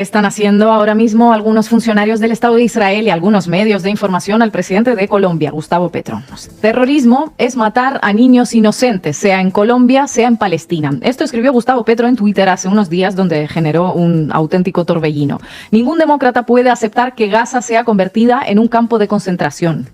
Están haciendo ahora mismo algunos funcionarios del Estado de Israel y algunos medios de información al presidente de Colombia, Gustavo Petro. Terrorismo es matar a niños inocentes, sea en Colombia, sea en Palestina. Esto escribió Gustavo Petro en Twitter hace unos días, donde generó un auténtico torbellino. Ningún demócrata puede aceptar que Gaza sea convertida en un campo de concentración.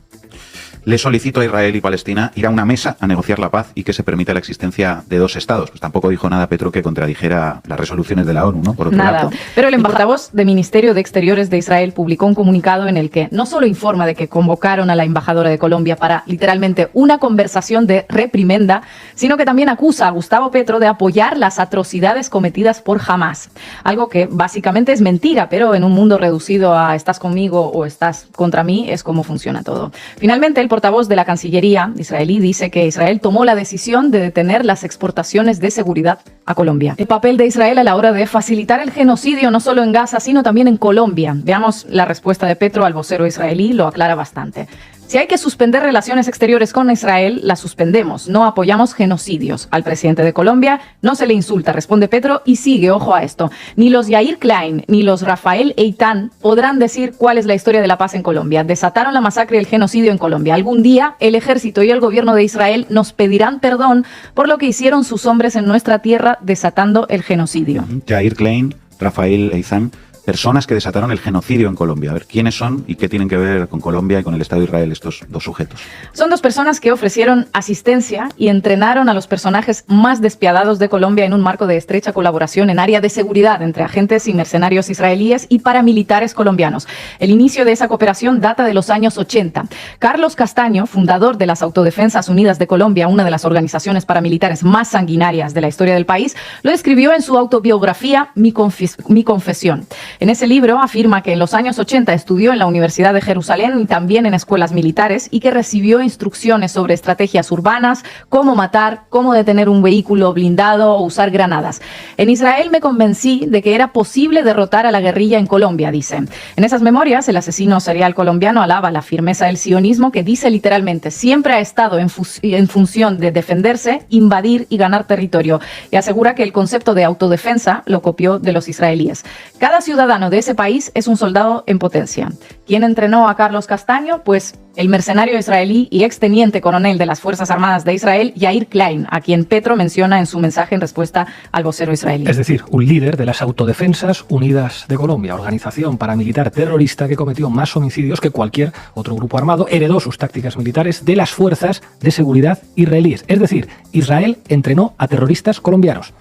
Le solicito a Israel y Palestina ir a una mesa a negociar la paz y que se permita la existencia de dos estados. Pues tampoco dijo nada Petro que contradijera las resoluciones de la ONU, ¿no? Por otro lado. Pero el portavoz del Ministerio de Exteriores de Israel publicó un comunicado en el que no solo informa de que convocaron a la embajadora de Colombia para literalmente una conversación de reprimenda, sino que también acusa a Gustavo Petro de apoyar las atrocidades cometidas por Hamás. Algo que básicamente es mentira, pero en un mundo reducido a estás conmigo o estás contra mí es como funciona todo. Finalmente, el portavoz de la Cancillería israelí dice que Israel tomó la decisión de detener las exportaciones de seguridad a Colombia. El papel de Israel a la hora de facilitar el genocidio no solo en Gaza, sino también en Colombia. Veamos la respuesta de Petro al vocero israelí, lo aclara bastante. Si hay que suspender relaciones exteriores con Israel, las suspendemos. No apoyamos genocidios. Al presidente de Colombia no se le insulta, responde Petro, y sigue, ojo a esto. Ni los Yair Klein ni los Rafael Eitan podrán decir cuál es la historia de la paz en Colombia. Desataron la masacre y el genocidio en Colombia. Algún día el ejército y el gobierno de Israel nos pedirán perdón por lo que hicieron sus hombres en nuestra tierra desatando el genocidio. Yair Klein, Rafael Eitan, personas que desataron el genocidio en Colombia. A ver, ¿quiénes son y qué tienen que ver con Colombia y con el Estado de Israel estos dos sujetos? Son dos personas que ofrecieron asistencia y entrenaron a los personajes más despiadados de Colombia en un marco de estrecha colaboración en área de seguridad entre agentes y mercenarios israelíes y paramilitares colombianos. El inicio de esa cooperación data de los años 80. Carlos Castaño, fundador de las Autodefensas Unidas de Colombia, una de las organizaciones paramilitares más sanguinarias de la historia del país, lo escribió en su autobiografía Mi Confesión. En ese libro afirma que en los años 80 estudió en la Universidad de Jerusalén y también en escuelas militares y que recibió instrucciones sobre estrategias urbanas, cómo matar, cómo detener un vehículo blindado o usar granadas. En Israel me convencí de que era posible derrotar a la guerrilla en Colombia, dice. En esas memorias, el asesino serial colombiano alaba la firmeza del sionismo, que dice literalmente siempre ha estado en función de defenderse, invadir y ganar territorio, y asegura que el concepto de autodefensa lo copió de los israelíes. Cada ciudadano de ese país es un soldado en potencia. ¿Quién entrenó a Carlos Castaño? Pues el mercenario israelí y exteniente coronel de las Fuerzas Armadas de Israel, Yair Klein, a quien Petro menciona en su mensaje en respuesta al vocero israelí. Es decir, un líder de las Autodefensas Unidas de Colombia, organización paramilitar terrorista que cometió más homicidios que cualquier otro grupo armado, heredó sus tácticas militares de las fuerzas de seguridad israelíes. Es decir, Israel entrenó a terroristas colombianos.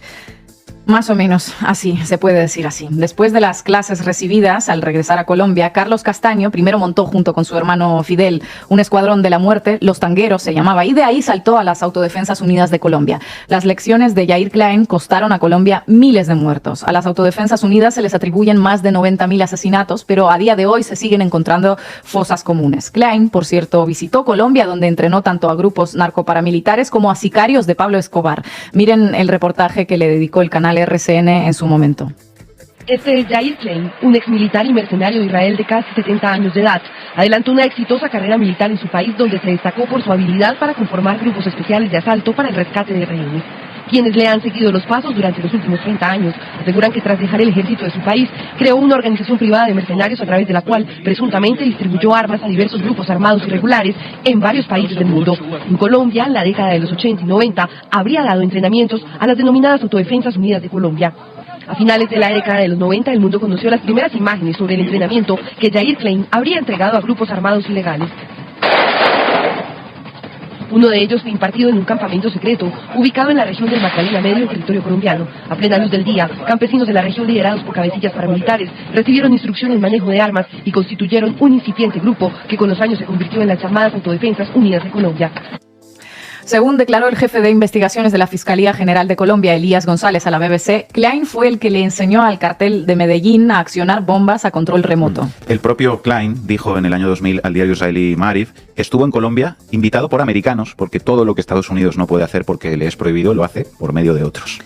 Más o menos así, se puede decir así. Después de las clases recibidas al regresar a Colombia, Carlos Castaño primero montó junto con su hermano Fidel un escuadrón de la muerte, Los Tangueros se llamaba, y de ahí saltó a las Autodefensas Unidas de Colombia. Las lecciones de Yair Klein costaron a Colombia miles de muertos. A las Autodefensas Unidas se les atribuyen más de 90.000 asesinatos, pero a día de hoy se siguen encontrando fosas comunes. Klein, por cierto, visitó Colombia, donde entrenó tanto a grupos narcoparamilitares como a sicarios de Pablo Escobar. Miren el reportaje que le dedicó el canal RCN en su momento. Este es Yair Klein, un exmilitar y mercenario de Israel de casi 70 años de edad. Adelantó una exitosa carrera militar en su país, donde se destacó por su habilidad para conformar grupos especiales de asalto para el rescate de rehenes. Quienes le han seguido los pasos durante los últimos 30 años aseguran que tras dejar el ejército de su país, creó una organización privada de mercenarios a través de la cual presuntamente distribuyó armas a diversos grupos armados irregulares en varios países del mundo. En Colombia, en la década de los 80 y 90, habría dado entrenamientos a las denominadas Autodefensas Unidas de Colombia. A finales de la década de los 90, el mundo conoció las primeras imágenes sobre el entrenamiento que Yair Klein habría entregado a grupos armados ilegales. Uno de ellos fue impartido en un campamento secreto, ubicado en la región del Magdalena Medio, en territorio colombiano. A plena luz del día, campesinos de la región liderados por cabecillas paramilitares recibieron instrucción en manejo de armas y constituyeron un incipiente grupo que con los años se convirtió en las llamadas Autodefensas Unidas de Colombia. Según declaró el jefe de investigaciones de la Fiscalía General de Colombia, Elías González, a la BBC, Klein fue el que le enseñó al cartel de Medellín a accionar bombas a control remoto. El propio Klein dijo en el año 2000 al diario israelí Maariv que estuvo en Colombia invitado por americanos, porque todo lo que Estados Unidos no puede hacer porque le es prohibido, lo hace por medio de otros.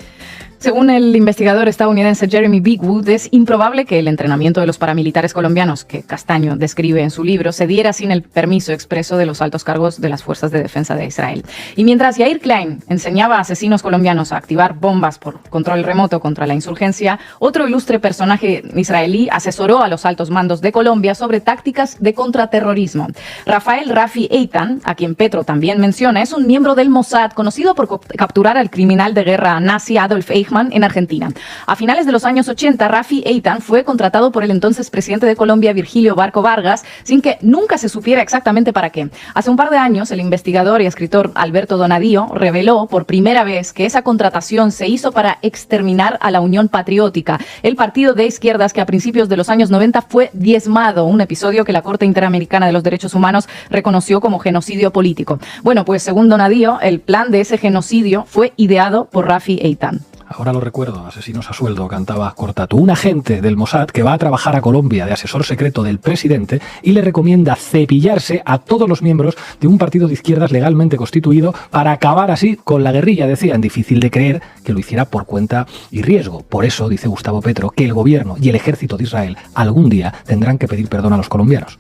Según el investigador estadounidense Jeremy Bigwood, es improbable que el entrenamiento de los paramilitares colombianos, que Castaño describe en su libro, se diera sin el permiso expreso de los altos cargos de las Fuerzas de Defensa de Israel. Y mientras Yair Klein enseñaba a asesinos colombianos a activar bombas por control remoto contra la insurgencia, otro ilustre personaje israelí asesoró a los altos mandos de Colombia sobre tácticas de contraterrorismo. Rafael Rafi Eitan, a quien Petro también menciona, es un miembro del Mossad conocido por capturar al criminal de guerra nazi Adolf Eichmann en Argentina. A finales de los años 80, Rafi Eitan fue contratado por el entonces presidente de Colombia, Virgilio Barco Vargas, sin que nunca se supiera exactamente para qué. Hace un par de años, el investigador y escritor Alberto Donadío reveló por primera vez que esa contratación se hizo para exterminar a la Unión Patriótica, el partido de izquierdas que a principios de los años 90 fue diezmado, un episodio que la Corte Interamericana de los Derechos Humanos reconoció como genocidio político. Bueno, pues según Donadío, el plan de ese genocidio fue ideado por Rafi Eitan. Ahora lo recuerdo, Asesinos a sueldo, cantaba Cortatu, un agente del Mossad que va a trabajar a Colombia de asesor secreto del presidente y le recomienda cepillarse a todos los miembros de un partido de izquierdas legalmente constituido para acabar así con la guerrilla. Decían, difícil de creer que lo hiciera por cuenta y riesgo. Por eso, dice Gustavo Petro, que el gobierno y el ejército de Israel algún día tendrán que pedir perdón a los colombianos.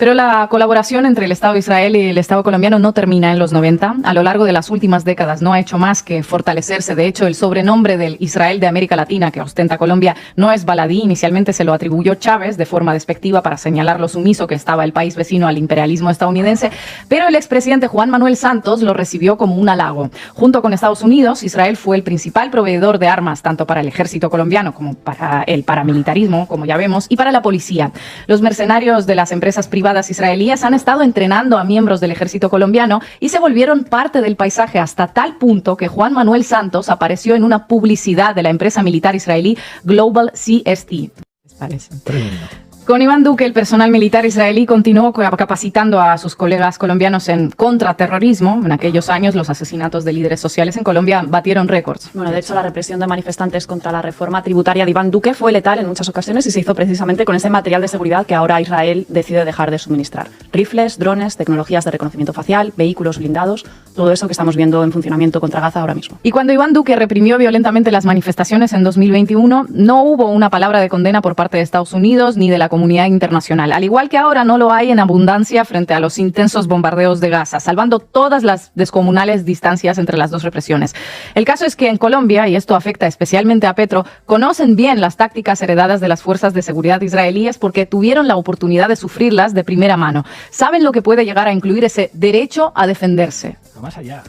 Pero la colaboración entre el Estado de Israel y el Estado colombiano no termina en los 90. A lo largo de las últimas décadas no ha hecho más que fortalecerse. De hecho, el sobrenombre del Israel de América Latina que ostenta Colombia no es baladí. Inicialmente se lo atribuyó Chávez de forma despectiva para señalar lo sumiso que estaba el país vecino al imperialismo estadounidense, pero el expresidente Juan Manuel Santos lo recibió como un halago. Junto con Estados Unidos, Israel fue el principal proveedor de armas, tanto para el ejército colombiano como para el paramilitarismo, como ya vemos, y para la policía. Los mercenarios de las empresas privadas israelíes han estado entrenando a miembros del ejército colombiano y se volvieron parte del paisaje hasta tal punto que Juan Manuel Santos apareció en una publicidad de la empresa militar israelí Global CST. ¿Les parece? Tremendo. Con Iván Duque, el personal militar israelí continuó capacitando a sus colegas colombianos en contraterrorismo. En aquellos años, los asesinatos de líderes sociales en Colombia batieron récords. Bueno, de hecho, la represión de manifestantes contra la reforma tributaria de Iván Duque fue letal en muchas ocasiones y se hizo precisamente con ese material de seguridad que ahora Israel decide dejar de suministrar. Rifles, drones, tecnologías de reconocimiento facial, vehículos blindados, todo eso que estamos viendo en funcionamiento contra Gaza ahora mismo. Y cuando Iván Duque reprimió violentamente las manifestaciones en 2021, no hubo una palabra de condena por parte de Estados Unidos ni de la comunidad internacional, al igual que ahora no lo hay en abundancia frente a los intensos bombardeos de Gaza, salvando todas las descomunales distancias entre las dos represiones. El caso es que en Colombia, y esto afecta especialmente a Petro, conocen bien las tácticas heredadas de las fuerzas de seguridad israelíes porque tuvieron la oportunidad de sufrirlas de primera mano. Saben lo que puede llegar a incluir ese derecho a defenderse. Pero más allá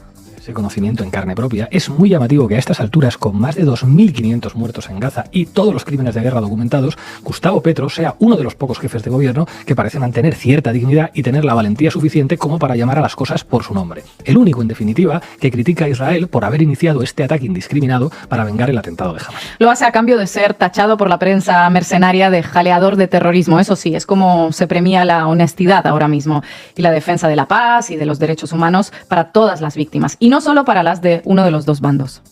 ese conocimiento en carne propia, es muy llamativo que a estas alturas, con más de 2.500 muertos en Gaza y todos los crímenes de guerra documentados, Gustavo Petro sea uno de los pocos jefes de gobierno que parece mantener cierta dignidad y tener la valentía suficiente como para llamar a las cosas por su nombre. El único, en definitiva, que critica a Israel por haber iniciado este ataque indiscriminado para vengar el atentado de Hamas. Lo hace a cambio de ser tachado por la prensa mercenaria de jaleador de terrorismo. Eso sí, es como se premia la honestidad ahora mismo y la defensa de la paz y de los derechos humanos para todas las víctimas. Y no solo para las de uno de los dos bandos.